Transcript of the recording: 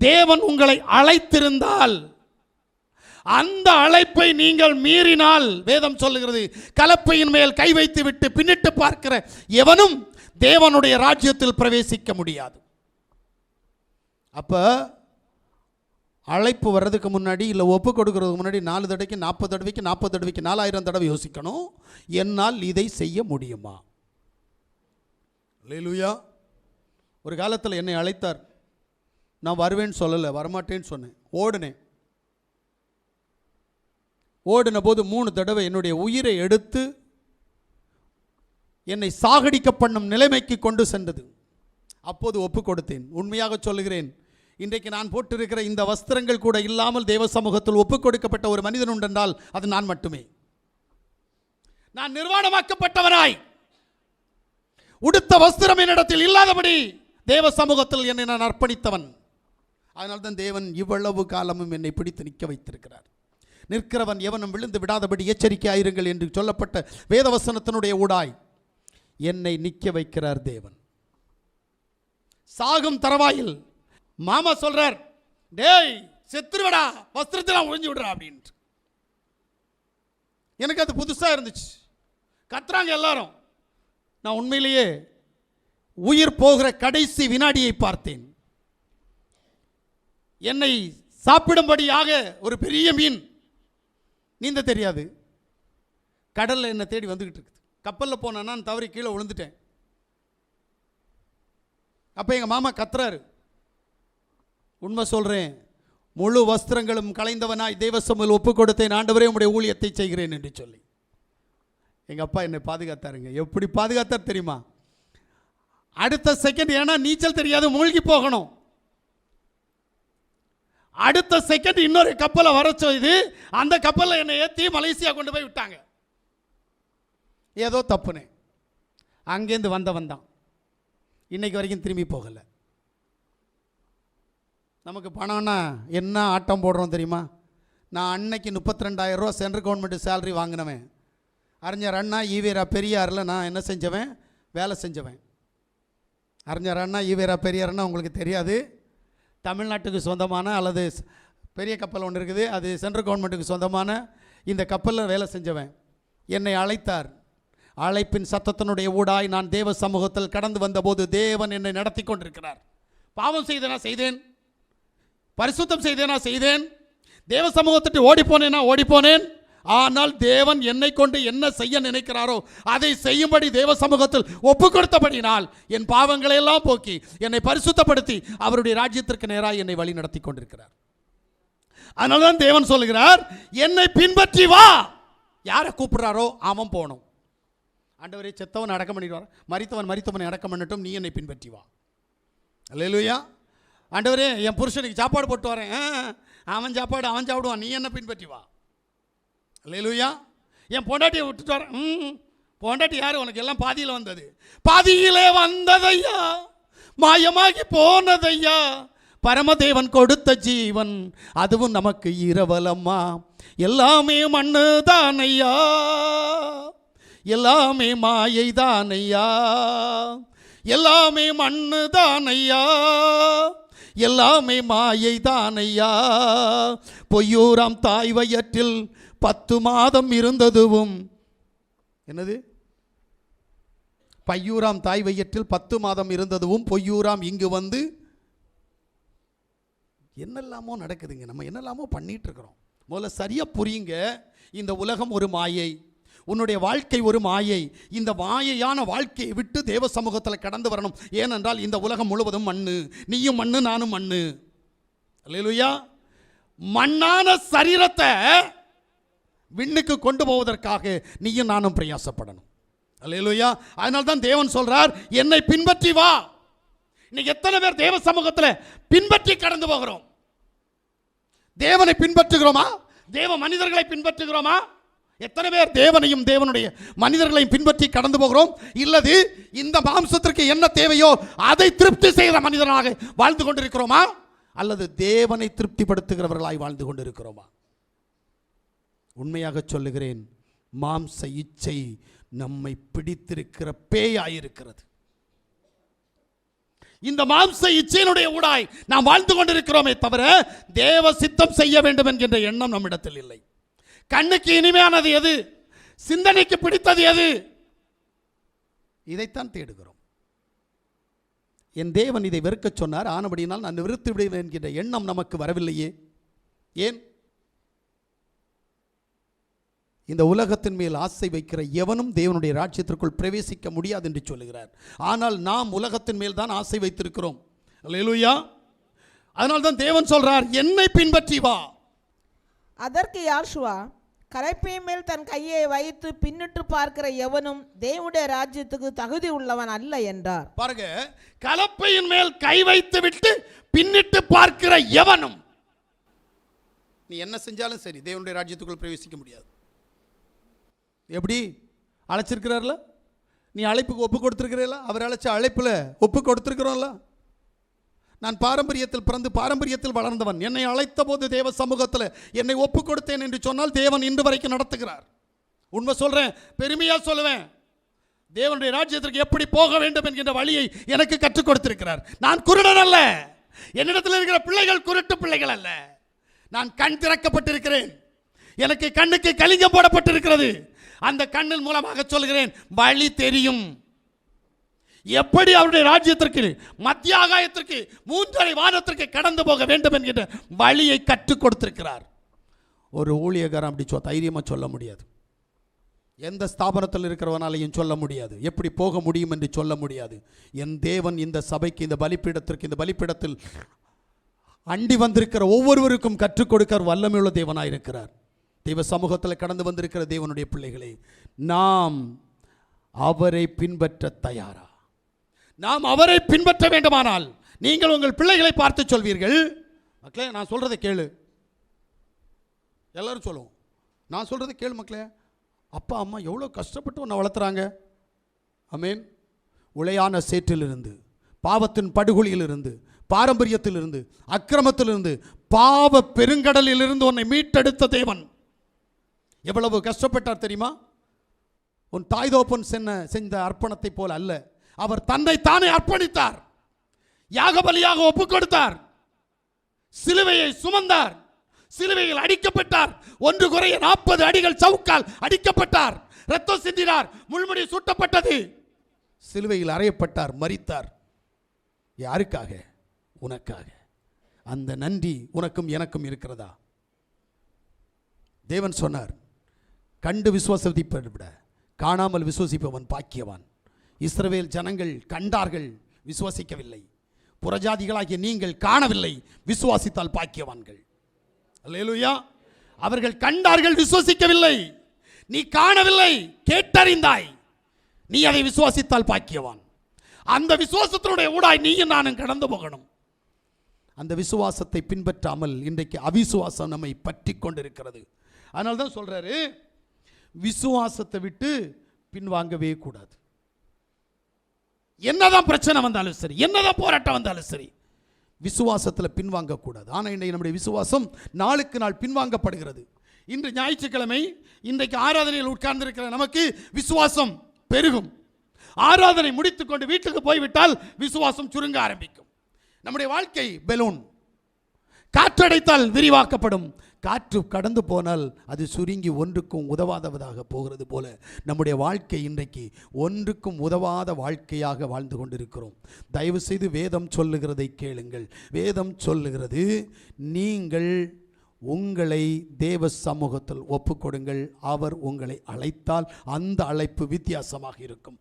தேவன் உங்களை அழைத்திருந்தால், அந்த அழைப்பை நீங்கள் மீறினால், வேதம் சொல்லுகிறது, கலப்பையின் மேல் கை வைத்து விட்டு பின்னிட்டு பார்க்கிற எவனும் தேவனுடைய ராஜ்யத்தில் பிரவேசிக்க முடியாது. அப்ப அழைப்பு வர்றதுக்கு முன்னாடி, இல்லை ஒப்பு கொடுக்கறதுக்கு முன்னாடி 4 தடவைக்கு 40 தடவைக்கு 40 தடவைக்கு 4000 தடவை யோசிக்கணும், என்னால் இதை செய்ய முடியுமா? அல்லேலூயா. ஒரு காலத்தில் என்னை அழைத்தார். நான் வருவேன்னு சொல்லலை, வரமாட்டேன்னு சொன்னேன். ஓடின போது 3 தடவை என்னுடைய உயிரை எடுத்து என்னை சாகடிக்க பண்ணும் நிலைமைக்கு கொண்டு சென்றது. அப்போது ஒப்பு கொடுத்தேன். உண்மையாக சொல்லுகிறேன், இன்றைக்கு நான் போட்டிருக்கிற இந்த வஸ்திரங்கள் கூட இல்லாமல் தேவ சமூகத்தில் ஒப்பு கொடுக்கப்பட்ட ஒரு மனிதன் உண்டென்றால் அது நான் மட்டுமே. நான் நிர்வாணமாக்கப்பட்டவனாய், உடுத்த வஸ்திரம் என்னிடத்தில் இல்லாதபடி தேவ சமூகத்தில் என்னை நான் அர்ப்பணித்தவன். அதனால்தான் தேவன் இவ்வளவு காலமும் என்னை பிடித்து நிற்க வைத்திருக்கிறார். நிற்கிறவன் எவனும் விழுந்து விடாதபடி எச்சரிக்கையாயிருங்கள் என்று சொல்லப்பட்ட வேதவசனத்தினுடைய ஊடாய் என்னை நிற்க வைக்கிறார் தேவன். சாகும் தரவாயில் மாமா சொல்றார், டேய் செத்துருவடா, வஸ்திரத்தெல்லாம் ஒழிஞ்சு விடுறா அப்படின்ட்டு. எனக்கு அது புதுசாக இருந்துச்சு. கத்துறாங்க எல்லாரும். நான் உண்மையிலேயே உயிர் போகிற கடைசி வினாடியை பார்த்தேன். என்னை சாப்பிடும்படியாக ஒரு பெரிய மீன், நீந்த தெரியாது, கடலில் என்னை தேடி வந்துக்கிட்டு இருக்குது. கப்பலில் போனேன், நான் தவறி கீழே விழுந்துட்டேன். அப்போ எங்கள் மாமா கத்துறாரு. உண்மை சொல்கிறேன், முழு வஸ்திரங்களும் களைந்தவனாய் தேவசமூகத்தில் ஒப்பு கொடுத்தேன், ஆண்டவரே உம்முடைய ஊழியத்தை செய்கிறேன் என்று சொல்லி. எங்கள் அப்பா என்னை பாதுகாத்தாருங்க. எப்படி பாதுகாத்தார் தெரியுமா? அடுத்த செகண்ட், ஏன்னா நீச்சல் தெரியாது, மூழ்கி போகணும். அடுத்த செகண்ட் இன்னொரு கப்பலை வர செய்து அந்த கப்பலில் என்னை ஏற்றி மலேசியா கொண்டு போய் விட்டாங்க. ஏதோ தப்புனே, அங்கேருந்து வந்தவன் தான் இன்னைக்கு வரைக்கும் திரும்பி போகலை. நமக்கு பணம்னா என்ன ஆட்டம் போடுறோம் தெரியுமா? நான் அன்னைக்கு 32,000 ரூபா சென்ட்ரல் கவர்மெண்ட் சேலரி வாங்கினவன். அறிஞர் அண்ணா ஈவேரா பெரியாரில் நான் என்ன செஞ்சவன்? வேலை செஞ்சவன். அறிஞர் அண்ணா ஈவேரா பெரியார்னா உங்களுக்கு தெரியாது. தமிழ்நாட்டுக்கு சொந்தமான அல்லது பெரிய கப்பல் ஒன்று இருக்குது, அது சென்ட்ரல் கவர்மெண்ட்டுக்கு சொந்தமான இந்த கப்பலில் வேலை செஞ்சவன். என்னை அழைத்தார். அழைப்பின் சத்தத்தினுடைய ஊடாய் நான் தேவ சமூகத்தில் கடந்து வந்தபோது தேவன் என்னை நடத்தி கொண்டிருக்கிறார். பாவம் செய்தேனா செய்தேன், பரிசுத்தம் செய்தேனா செய்தேன், தேவ சமூகத்திட்டு ஓடிப்போனேனா ஓடிப்போனேன். ஆனால் தேவன் என்னை கொண்டு என்ன செய்ய நினைக்கிறாரோ அதை செய்யும்படி தேவ சமூகத்தில் ஒப்பு கொடுத்தபடினால் என் பாவங்களை எல்லாம் போக்கி என்னை பரிசுத்தப்படுத்தி அவருடைய ராஜ்யத்திற்கு நேராக என்னை வழி நடத்தி கொண்டிருக்கிறார். அதனால்தான் தேவன் சொல்லுகிறார், என்னை பின்பற்றி வா. யாரை கூப்பிடுறாரோ அவன் போகணும். ஆண்டவரே, செத்தவன் அடக்கம் பண்ணிடுவார், மரித்தவனை அடக்கம் பண்ணட்டும், நீ என்னை பின்பற்றி வா. அல்லேலூயா. ஆண்டவரே, என் புருஷனுக்கு சாப்பாடு போட்டு வரேன், அவன் சாப்பாடு அவன் சாப்பிடுவான், நீ என்ன பின்பற்றி வா. அல்லேலூயா. என் பொண்டாட்டியை விட்டுட்டு வரேன், பொண்டாட்டி யார்? உனக்கு எல்லாம் பாதியில் வந்தது, பாதியிலே வந்ததையா, மாயமாகி போனதையா, பரமதேவன் கொடுத்த ஜீவன் அதுவும் நமக்கு இரவலம்மா. எல்லாமே மண்ணு தானையா, எல்லாமே மாயை தானையா, எல்லாமே மண்ணு தானையா, எல்லாமே மாயை தானையா. பொய்யூராம் தாய் வயிற்றில் 10 மாதம் இருந்ததுவும், என்னது? பையூராம் தாய் வயிற்றில் 10 மாதம் இருந்ததுவும் பொய்யூராம் இங்கு வந்து என்னெல்லாமோ நடக்குதுங்க. நம்ம என்னெல்லாமோ பண்ணிட்டு இருக்கிறோம். முதல்ல சரியா புரியுங்க. இந்த உலகம் ஒரு மாயை, உன்னுடைய வாழ்க்கை ஒரு மாயை. இந்த மாயையான வாழ்க்கையை விட்டு தேவ சமூகத்தில் கடந்து வரணும். ஏனென்றால் இந்த உலகம் முழுவதும் மண்ணு, நீயும் மண்ணு நானும் மண்ணு. அல்லேலூயா. மண்ணான சரீரத்தை விண்ணுக்கு கொண்டு போவதற்காக நீயும் நானும் பிரயாசப்படணும். அல்லேலூயா. அதனால தான் தேவன் சொல்றார், என்னை பின்பற்றி வா. இன்னைக்கு எத்தனை பேர் தேவ சமூகத்தில் பின்பற்றி கடந்து போகிறோம்? தேவனை பின்பற்றுகிறோமா? தேவ மனிதர்களை பின்பற்றுகிறோமா? எத்தனை பேர் தேவனையும் தேவனுடைய மனிதர்களையும் பின்பற்றி கடந்து போகிறோம்? இல்லது இந்த மாம்சத்திற்கு என்ன தேவையோ அதை திருப்தி செய்கிற மனிதனாக வாழ்ந்து கொண்டிருக்கிறோமா? அல்லது தேவனை திருப்திப்படுத்துகிறவர்களாய் வாழ்ந்து கொண்டிருக்கிறோமா? உண்மையாக சொல்லுகிறேன், மாம்ச இச்சை நம்மை பிடித்திருக்கிற பேயாயிருக்கிறது. இந்த மாம்ச இச்சையினுடைய ஊடாய் நாம் வாழ்ந்து கொண்டிருக்கிறோமே தவிர தேவ சித்தம் செய்ய வேண்டும் என்கின்ற எண்ணம் நம்மிடத்தில் இல்லை. கண்ணுக்கு இனிமையானது எது, சிந்தனைக்கு பிடித்தது எது, இதைத்தான் தேடுகிறோம். என் தேவன் இதை வெறுக்க சொன்னார், ஆனபடியினால் நான் வெறுத்து விடுவேன் என்கின்ற எண்ணம் நமக்கு வரவில்லையே. ஏன்? இந்த உலகத்தின் மேல் ஆசை வைக்கிற எவனும் தேவனுடைய ராஜ்யத்திற்குள் பிரவேசிக்க முடியாது என்று சொல்லுகிறார். ஆனால் நாம் உலகத்தின் மேல் தான் ஆசை வைத்திருக்கிறோம். அல்லேலூயா. அதனால் தான் தேவன் சொல்றார், என்னை பின்பற்றி வா. அதற்கு யாஷுவா, கலப்பை மேல் தன் கையை வைத்து பின்னிட்டு பார்க்கிற எவனும் தேவனுடைய ராஜ்யத்துக்கு தகுதி உள்ளவன் அல்ல என்றார். பாருங்க, கலப்பையின் மேல் கை வைத்து விட்டு பின்னிட்டு பார்க்கிற எவனும், நீ என்ன செஞ்சாலும் சரி தேவனுடைய ராஜ்யத்துக்குள் பிரவேசிக்க முடியாது. எப்படி அழைச்சிருக்கிறார்ல, நீ அழைப்புக்கு ஒப்பு கொடுத்துருக்கிறீங்களா? அவர் அழைச்ச அழைப்பில் ஒப்பு கொடுத்துருக்கிறோம்ல. நான் பாரம்பரியத்தில் பிறந்து பாரம்பரியத்தில் வளர்ந்தவன். என்னை அழைத்த போது தேவ சமூகத்தில் என்னை ஒப்பு கொடுத்தேன் என்று சொன்னால் தேவன் இன்று வரைக்கும் நடத்துகிறார். உண்மை சொல்கிறேன், பெருமையாக சொல்லுவேன். தேவனுடைய ராஜ்யத்திற்கு எப்படி போக வேண்டும் என்கின்ற வழியை எனக்கு கற்றுக் கொடுத்திருக்கிறார். நான் குருடன் அல்ல, என்னிடத்தில் இருக்கிற பிள்ளைகள் குருட்டு பிள்ளைகள் அல்ல. நான் கண் திறக்கப்பட்டிருக்கிறேன், எனக்கு கண்ணுக்கு கலிங்கம் போடப்பட்டிருக்கிறது. அந்த கண்ணின் மூலமாக சொல்கிறேன், வழி தெரியும். எப்படி அவருடைய ராஜ்யத்திற்கு, மத்திய ஆகாயத்திற்கு, மூன்றரை வானத்திற்கு கடந்து போக வேண்டும் என்கின்ற வழியை கற்றுக் கொடுத்திருக்கிறார். ஒரு ஊழியக்காரன் அப்படி தைரியமாக சொல்ல முடியாது. எந்த ஸ்தாபனத்தில் இருக்கிறவனாலையும் சொல்ல முடியாது. எப்படி போக முடியும் என்று சொல்ல முடியாது. என் தேவன் இந்த சபைக்கு, இந்த பலிப்பீடத்திற்கு, இந்த பலிப்பீடத்தில் அண்டி வந்திருக்கிற ஒவ்வொருவருக்கும் கற்றுக் கொடுக்கிற வல்லமையுள்ள தேவனாயிருக்கிறார். தெய்வ சமூகத்தில் கடந்து வந்திருக்கிற தேவனுடைய பிள்ளைகளே, நாம் அவரை பின்பற்ற தயாரா? நாம் அவரை பின்பற்ற வேண்டுமானால் நீங்கள் உங்கள் பிள்ளைகளை பார்த்து சொல்வீர்கள், மக்களே நான் சொல்றதை கேளு. எல்லாரும் சொல்லுவோம், நான் சொல்றதை கேளு மக்களே. அப்பா அம்மா எவ்வளோ கஷ்டப்பட்டு உன்னை வளர்த்துறாங்க. ஆமென். உளையான சேற்றிலிருந்து, பாவத்தின் படுகொலியிலிருந்து, பாரம்பரியத்திலிருந்து, அக்கிரமத்திலிருந்து, பாவ பெருங்கடலிலிருந்து உன்னை மீட்டெடுத்த தேவன் எவ்வளவு கஷ்டப்பட்டார் தெரியுமா? உன் தாய் தோப்பன் செஞ்ச அர்ப்பணத்தை போல அல்ல, அவர் தன்னை தானே அர்ப்பணித்தார். யாகபலியாக ஒப்புக் கொடுத்தார். சிலுவையை சுமந்தார். சிலுவையில் அடிக்கப்பட்டார். ஒன்று குறைய 40 அடிகள் சவுக்கால் அடிக்கப்பட்டார். ரத்தம் சிந்தினார். முள்முடி சூட்டப்பட்டது. சிலுவையில் அறையப்பட்டார், மரித்தார். யாருக்காக? உனக்காக. அந்த நன்றி உனக்கும் எனக்கும் இருக்கிறதா? தேவன் சொன்னார், கண்டு விசுவாசிப்பதை விட காணாமல் விசுவாசிப்பவன் பாக்கியவான். இஸ்ரவேல் ஜனங்கள் கண்டார்கள், விசுவாசிக்கவில்லை. புறஜாதிகளாகிய நீங்கள் காணவில்லை, விசுவாசித்தால் பாக்கியவான்கள். அல்லேலூயா. அவர்கள் கண்டார்கள், விசுவாசிக்கவில்லை. நீ காணவில்லை, கேட்டறிந்தாய். நீ அதை விசுவாசித்தால் பாக்கியவான். அந்த விசுவாசத்தினுடைய ஊடாய் நீயும் நானும் கடந்து போகணும். அந்த விசுவாசத்தை பின்பற்றாமல் இன்றைக்கு அவிசுவாசம் நம்மை பற்றி கொண்டிருக்கிறது. அதனால தான் சொல்றாரு, விசுவாசத்தை விட்டு பின்வாங்கவே கூடாது. என்னதான் பிரச்சனை வந்தாலும் சரி, என்னதான் போராட்டம் வந்தாலும் சரி, விசுவாசத்தில் பின்வாங்க கூடாது. ஆனால் இன்றைக்கு நம்முடைய விசுவாசம் நாளுக்கு நாள் பின்வாங்கப்படுகிறது. இன்று ஞாயிற்றுக்கிழமை, இன்றைக்கு ஆராதனையில் உட்கார்ந்திருக்கிற நமக்கு விசுவாசம் பெருகும். ஆராதனை முடித்துக்கொண்டு வீட்டுக்கு போய்விட்டால் விசுவாசம் சுருங்க ஆரம்பிக்கும். நம்முடைய வாழ்க்கை பெலூன், காற்றடைத்தால் விரிவாக்கப்படும். காற்று கடந்து போனால் அது சுருங்கி ஒன்றுக்கும் உதவாதவதாக போகிறது போல நம்முடைய வாழ்க்கை இன்றைக்கு ஒன்றுக்கும் உதவாத வாழ்க்கையாக வாழ்ந்து கொண்டிருக்கிறோம். தயவு செய்து வேதம் சொல்லுகிறதை கேளுங்கள். வேதம் சொல்லுகிறது, நீங்கள் உங்களை தேவ சமூகத்தில் ஒப்புக்கொடுங்கள். அவர் உங்களை அழைத்தால் அந்த அழைப்பு வித்தியாசமாக இருக்கும்.